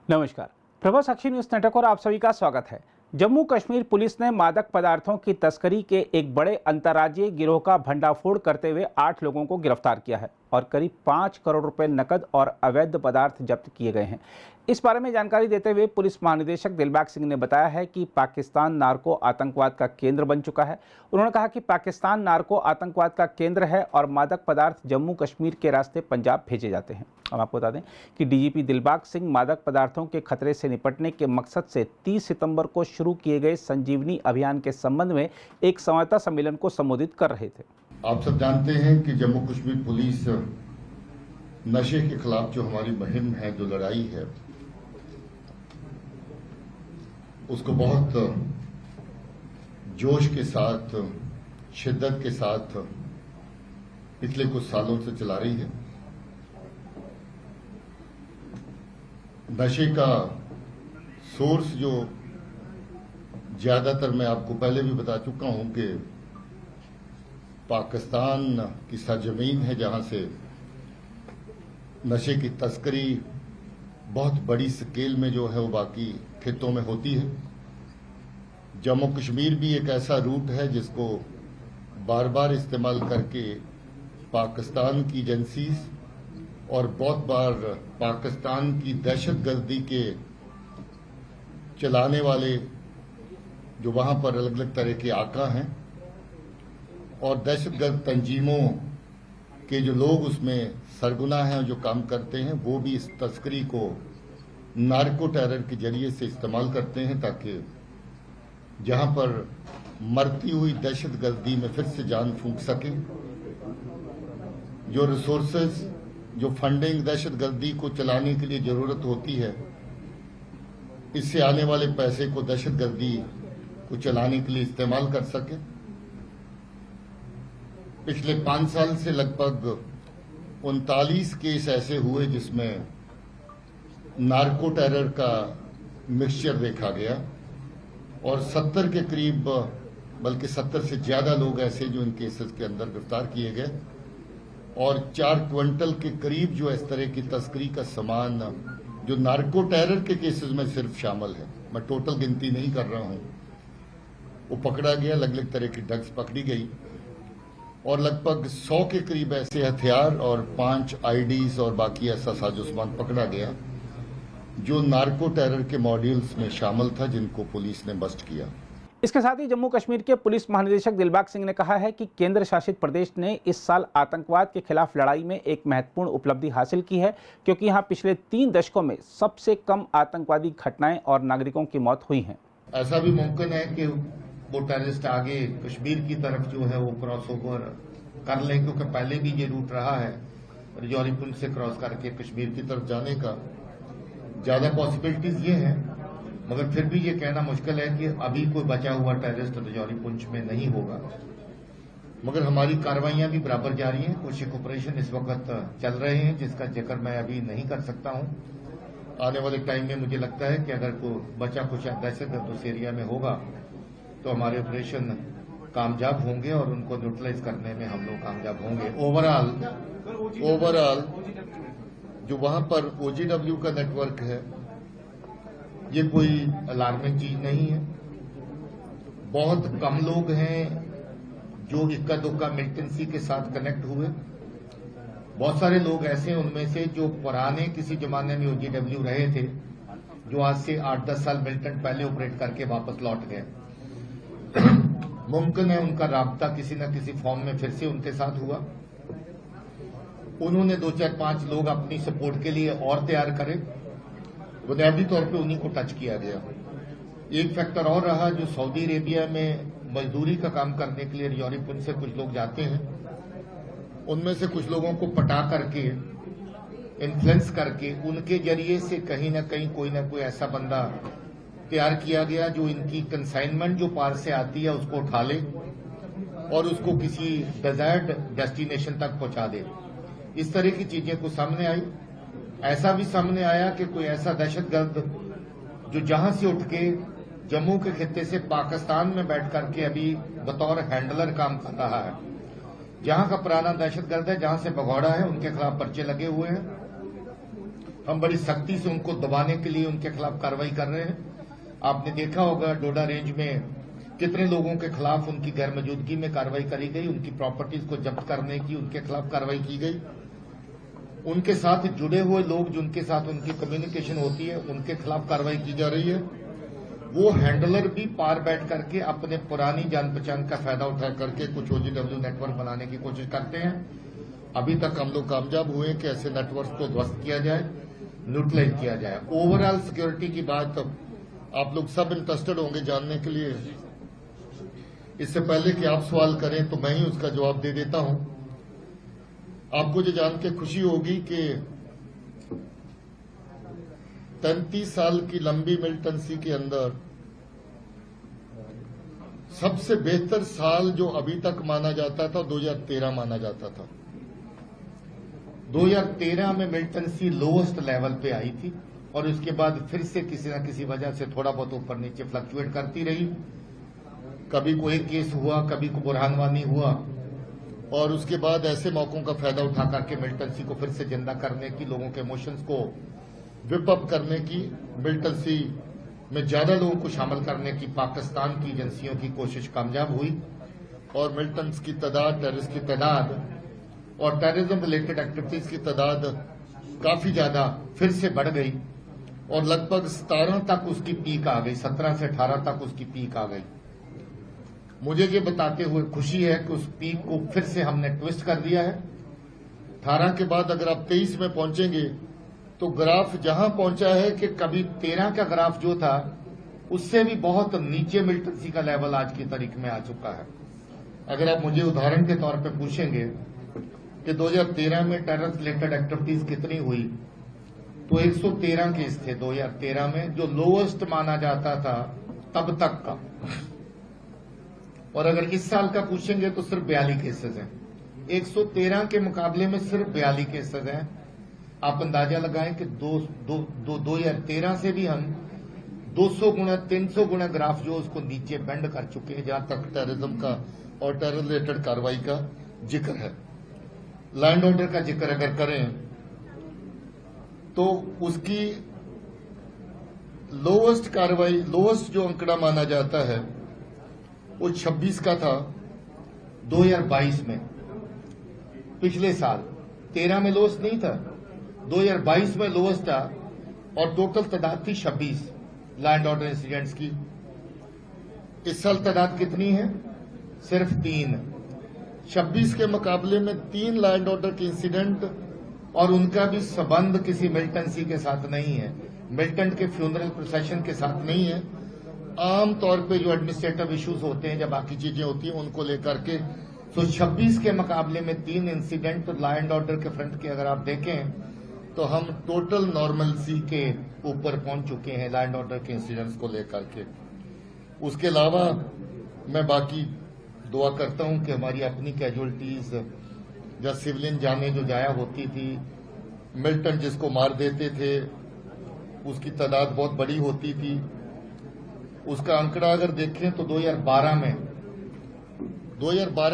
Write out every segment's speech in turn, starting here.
नमस्कार, प्रभा साक्षी news network और आप सभी का स्वागत है। जम्मू कश्मीर पुलिस ने मादक पदार्थों की तस्करी के एक बड़े अंतर्राज्यीय गिरोह का भंडाफोड़ करते हुए 8 लोगों को गिरफ्तार किया है और करीब 5 करोड़ रुपए नकद और अवैध पदार्थ जब्त किए गए हैं। इस बारे में जानकारी देते हुए पुलिस महानिदेशक दिलबाग सिंह ने बताया है कि पाकिस्तान नार्को आतंकवाद का केंद्र बन चुका है। उन्होंने कहा कि पाकिस्तान नार्को आतंकवाद का केंद्र है और मादक पदार्थ जम्मू कश्मीर के रास्ते पंजाब भेजे जाते हैं। हम आपको बता दें कि डीजीपी दिलबाग सिंह मादक पदार्थों के खतरे से निपटने के मकसद से 30 सितंबर को शुरू किए गए संजीवनी अभियान के संबंध में एक संवाददाता सम्मेलन को संबोधित कर रहे थे। आप सब जानते हैं कि जम्मू कश्मीर पुलिस नशे के खिलाफ जो हमारी मुहिम है, जो लड़ाई है, उसको बहुत जोश के साथ, शिद्दत के साथ पिछले कुछ सालों से चला रही है। नशे का सोर्स जो ज्यादातर मैं आपको पहले भी बता चुका हूं कि पाकिस्तान की सरजमीन है, जहां से नशे की तस्करी बहुत बड़ी स्केल में जो है वो बाकी खित्तों में होती है। जम्मू कश्मीर भी एक ऐसा रूट है जिसको बार बार इस्तेमाल करके पाकिस्तान की एजेंसीज और बहुत बार पाकिस्तान की दहशतगर्दी के चलाने वाले जो वहां पर अलग अलग तरह के आका हैं और दहशतगर्द तंजीमों के जो लोग उसमें सरगुना हैं, जो काम करते हैं, वो भी इस तस्करी को नार्को टेरर के जरिए से इस्तेमाल करते हैं ताकि जहां पर मरती हुई दहशतगर्दी में फिर से जान फूंक सके। जो रिसोर्सेज, जो फंडिंग दहशतगर्दी को चलाने के लिए जरूरत होती है, इससे आने वाले पैसे को दहशतगर्दी को चलाने के लिए इस्तेमाल कर सके। पिछले 5 साल से लगभग 39 केस ऐसे हुए जिसमें नार्को टेरर का मिक्सचर देखा गया और 70 के करीब, बल्कि 70 से ज्यादा लोग ऐसे जो इन केसेस के अंदर गिरफ्तार किए गए और 4 क्विंटल के करीब जो इस तरह की तस्करी का सामान जो नार्को टेरर के केसेस में सिर्फ शामिल है, मैं टोटल गिनती नहीं कर रहा हूं, वो पकड़ा गया। अलग अलग तरह की ड्रग्स पकड़ी गई और लगभग 100 के करीब ऐसे हथियार और 5 आईडीज और बाकी ऐसा साजो सामान पकड़ा गया जो नार्को टेरर के मॉड्यूल्स में शामिल था, जिनको पुलिस ने बस्ट किया। इसके साथ ही जम्मू कश्मीर के पुलिस महानिदेशक दिलबाग सिंह ने कहा है कि केंद्र शासित प्रदेश ने इस साल आतंकवाद के खिलाफ लड़ाई में एक महत्वपूर्ण उपलब्धि हासिल की है, क्योंकि यहां पिछले 3 दशकों में सबसे कम आतंकवादी घटनाएं और नागरिकों की मौत हुई हैं। ऐसा भी मुमकिन है कि वो टेररिस्ट आगे कश्मीर की तरफ जो है वो क्रॉस ओवर कर लें, क्योंकि पहले भी ये रूट रहा है रजौरी पुंछ से क्रॉस करके कश्मीर की तरफ जाने का। ज्यादा पॉसिबिलिटीज ये हैं, मगर फिर भी ये कहना मुश्किल है कि अभी कोई बचा हुआ टेररिस्ट रजौरी पुंछ में नहीं होगा। मगर हमारी कार्रवाइयां भी बराबर जारी हैं। कुछ एक ऑपरेशन इस वक्त चल रहे हैं जिसका जिक्र मैं अभी नहीं कर सकता हूं। आने वाले टाइम में मुझे लगता है कि अगर कोई बचा कुछ दहशतगर्द उस एरिया में होगा तो हमारे ऑपरेशन कामयाब होंगे और उनको न्यूट्रलाइज करने में हम लोग कामयाब होंगे। ओवरऑल जो वहां पर ओजीडब्ल्यू का नेटवर्क है, ये कोई अलार्मिंग चीज नहीं है। बहुत कम लोग हैं जो इक्का दुक्का मिलिटेंसी के साथ कनेक्ट हुए। बहुत सारे लोग ऐसे हैं उनमें से जो पुराने किसी जमाने में ओजीडब्ल्यू रहे थे, जो आज से 8-10 साल मिलिटेंट पहले ऑपरेट करके वापस लौट गए। मुमकिन है उनका राब्ता किसी न किसी फॉर्म में फिर से उनके साथ हुआ। उन्होंने 2-4-5 लोग अपनी सपोर्ट के लिए और तैयार करे, बुनियादी तौर पे उन्हीं को टच किया गया। एक फैक्टर और रहा, जो सऊदी अरेबिया में मजदूरी का काम करने के लिए रजौरी पुंछ से कुछ लोग जाते हैं, उनमें से कुछ लोगों को पटा करके, इन्फ्लुएंस करके, उनके जरिए से कहीं ना कहीं कोई ना कोई ऐसा बंदा तैयार किया गया जो इनकी कंसाइनमेंट जो पार से आती है उसको उठा ले और उसको किसी डिजायर्ड डेस्टिनेशन तक पहुंचा दे। इस तरह की चीजें कुछ सामने आई। ऐसा भी सामने आया कि कोई ऐसा दहशतगर्द जो जहां से उठ के जम्मू के खित्ते से पाकिस्तान में बैठ करके अभी बतौर हैंडलर काम कर रहा है, जहां का पुराना दहशतगर्द है, जहां से भगौड़ा है, उनके खिलाफ पर्चे लगे हुए हैं। हम बड़ी सख्ती से उनको दबाने के लिए उनके खिलाफ कार्रवाई कर रहे हैं। आपने देखा होगा डोडा रेंज में कितने लोगों के खिलाफ उनकी गैर मौजूदगी में कार्रवाई करी गई, उनकी प्रॉपर्टीज को जब्त करने की उनके खिलाफ कार्रवाई की गई। उनके साथ जुड़े हुए लोग जिनके साथ उनकी कम्युनिकेशन होती है उनके खिलाफ कार्रवाई की जा रही है। वो हैंडलर भी पार बैठ करके अपने पुरानी जान पहचान का फायदा उठा करके कुछ OGW नेटवर्क बनाने की कोशिश करते हैं। अभी तक हम लोग कामयाब हुए कि ऐसे नेटवर्क को ध्वस्त किया जाए, न्यूट्रलाइज किया जाए। ओवरऑल सिक्योरिटी की बात आप लोग सब इंटरेस्टेड होंगे जानने के लिए। इससे पहले कि आप सवाल करें तो मैं ही उसका जवाब दे देता हूं। आपको ये जान के खुशी होगी कि 33 साल की लंबी मिलिटेंसी के अंदर सबसे बेहतर साल जो अभी तक माना जाता था 2013 माना जाता था। 2013 में मिलिटेंसी लोएस्ट लेवल पे आई थी और उसके बाद फिर से किसी न किसी वजह से थोड़ा बहुत ऊपर नीचे फ्लक्चुएट करती रही। कभी कोई केस हुआ, कभी को बुरहानवानी हुआ और उसके बाद ऐसे मौकों का फायदा उठा करके मिलिटेंसी को फिर से जिंदा करने की, लोगों के इमोशंस को विप अप करने की, मिलिटेंसी में ज्यादा लोगों को शामिल करने की पाकिस्तान की एजेंसियों की कोशिश कामयाब हुई और मिलिटेंट्स की तादाद, टेररिस्ट की तादाद और टेररिज्म रिलेटेड एक्टिविटीज की तादाद काफी ज्यादा फिर से बढ़ गई और लगभग 17 तक उसकी पीक आ गई, 17 से 18 तक उसकी पीक आ गई। मुझे ये बताते हुए खुशी है कि उस पीक को फिर से हमने ट्विस्ट कर दिया है। 18 के बाद अगर आप 23 में पहुंचेंगे तो ग्राफ जहां पहुंचा है कि कभी 13 का ग्राफ जो था उससे भी बहुत नीचे मिलिटेंसी का लेवल आज की तारीख में आ चुका है। अगर आप मुझे उदाहरण के तौर पे पूछेंगे कि 2013 में टेरर रिलेटेड एक्टिविटीज कितनी हुई तो 113 केस थे 2013 में, जो लोएस्ट माना जाता था तब तक का। और अगर इस साल का पूछेंगे तो सिर्फ 42 केसेस हैं। 113 के मुकाबले में सिर्फ 42 केसेस हैं। आप अंदाजा लगाएं कि 2013 से भी हम 200 गुना 300 गुना ग्राफ जो उसको नीचे बेंड कर चुके हैं जहां तक टेररिज्म का और टेरर रिलेटेड कार्रवाई का जिक्र है। लैंड ऑर्डर का जिक्र अगर करें तो उसकी लोएस्ट कार्रवाई, लोएस्ट जो आंकड़ा माना जाता है वो 26 का था 2022 में। पिछले साल 13 में लोएस्ट नहीं था, 2022 में लोएस्ट था और टोटल तादाद थी 26 लैंड ऑर्डर इंसिडेंट्स की। इस साल तादाद कितनी है? सिर्फ 3। 26 के मुकाबले में 3 लैंड ऑर्डर के इंसिडेंट और उनका भी संबंध किसी मिलिटेंसी के साथ नहीं है, मिलिटेंट के फ्यूनरल प्रोसेशन के साथ नहीं है। आम तौर पे जो एडमिनिस्ट्रेटिव इश्यूज होते हैं या बाकी चीजें होती हैं उनको लेकर के, तो 26 के मुकाबले में 3 इंसिडेंट लैंड ऑर्डर के फ्रंट के अगर आप देखें तो हम टोटल नॉर्मलसी के ऊपर पहुंच चुके हैं लैंड ऑर्डर के इंसिडेंट्स को लेकर के। उसके अलावा मैं बाकी दुआ करता हूं कि हमारी अपनी कैजुअलिटीज या सिविलियन जाने जो जाया होती थी, मिलिटेंट जिसको मार देते थे उसकी तादाद बहुत बड़ी होती थी। उसका आंकड़ा अगर देखें तो 2012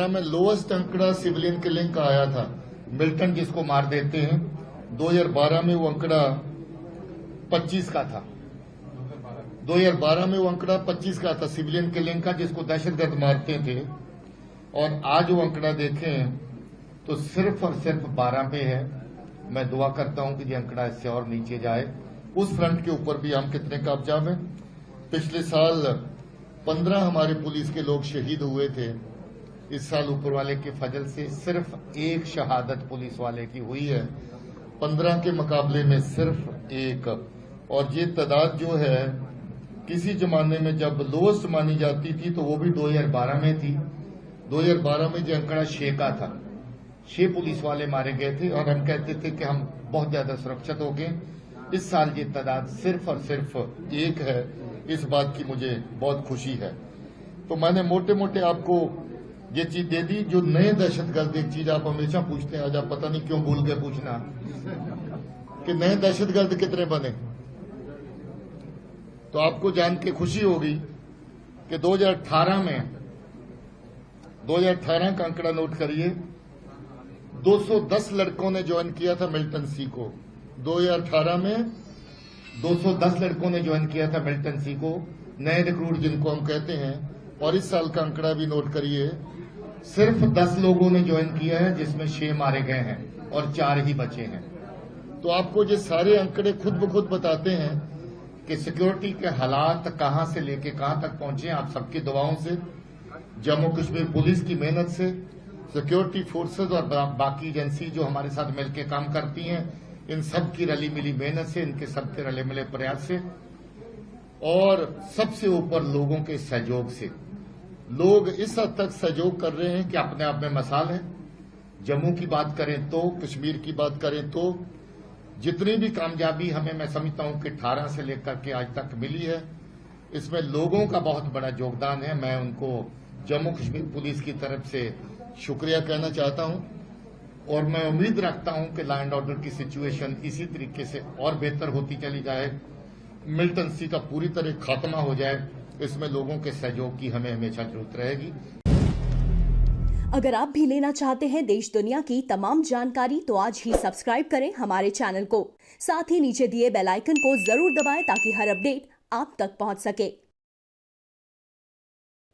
में लोएस्ट आंकड़ा सिविलियन किलिंग का आया था। मिलिटेंट जिसको मार देते हैं 2012 में वो आंकड़ा 25 का था। 2012 में वो आंकड़ा 25 का था सिविलियन किलिंग का, जिसको दहशतगर्द मारते थे। और आज वो आंकड़ा देखें तो सिर्फ और सिर्फ 12 पे है। मैं दुआ करता हूं कि ये आंकड़ा इससे और नीचे जाए। उस फ्रंट के ऊपर भी हम कितने कामयाब हैं। पिछले साल 15 हमारे पुलिस के लोग शहीद हुए थे। इस साल ऊपर वाले के फजल से सिर्फ 1 शहादत पुलिस वाले की हुई है, 15 के मुकाबले में सिर्फ 1। और ये तादाद जो है किसी जमाने में जब लोएस्ट मानी जाती थी तो वो भी 2012 में थी। 2012 में जो आंकड़ा 6 का था, 6 पुलिस वाले मारे गए थे और हम कहते थे कि हम बहुत ज्यादा सुरक्षित हो गए। इस साल ये तादाद सिर्फ और सिर्फ 1 है। इस बात की मुझे बहुत खुशी है। तो मैंने मोटे मोटे आपको ये चीज दे दी। जो नए दहशतगर्द, एक चीज आप हमेशा पूछते हैं, आज आप पता नहीं क्यों भूल गए पूछना कि नए दहशतगर्द कितने बने। तो आपको जान के खुशी होगी कि 2018 का आंकड़ा नोट करिए, 210 लड़कों ने ज्वाइन किया था मिलिटेंसी को 2018 में 210 लड़कों ने ज्वाइन किया था मिलिटेंसी को, नए रिक्रूट जिनको हम कहते हैं, और इस साल का आंकड़ा भी नोट करिए, सिर्फ 10 लोगों ने ज्वाइन किया है, जिसमें 6 मारे गए हैं और 4 ही बचे हैं। तो आपको ये सारे आंकड़े खुद ब खुद बताते हैं कि सिक्योरिटी के हालात कहां से लेके कहां तक पहुंचे हैं। आप सबकी दुआओं से, जम्मू कश्मीर पुलिस की मेहनत से, सिक्योरिटी फोर्सेज और बाकी एजेंसी जो हमारे साथ मिलकर काम करती हैं, इन सब की रली मिली मेहनत से, इनके सबके रले मिले प्रयास से, और सबसे ऊपर लोगों के सहयोग से। लोग इस हद तक सहयोग कर रहे हैं कि अपने आप में मिसाल है। जम्मू की बात करें तो, कश्मीर की बात करें तो, जितनी भी कामयाबी हमें, मैं समझता हूं कि 18 से लेकर के आज तक मिली है, इसमें लोगों का बहुत बड़ा योगदान है। मैं उनको जम्मू कश्मीर पुलिस की तरफ से शुक्रिया कहना चाहता हूं, और मैं उम्मीद रखता हूं कि लॉ एंड ऑर्डर की सिचुएशन इसी तरीके से और बेहतर होती चली जाए, मिलिटेंसी का पूरी तरह खात्मा हो जाए। इसमें लोगों के सहयोग की हमें हमेशा जरूरत रहेगी। अगर आप भी लेना चाहते हैं देश दुनिया की तमाम जानकारी तो आज ही सब्सक्राइब करें हमारे चैनल को। साथ ही नीचे दिए बेल आइकन को जरूर दबाएं ताकि हर अपडेट आप तक पहुंच सके।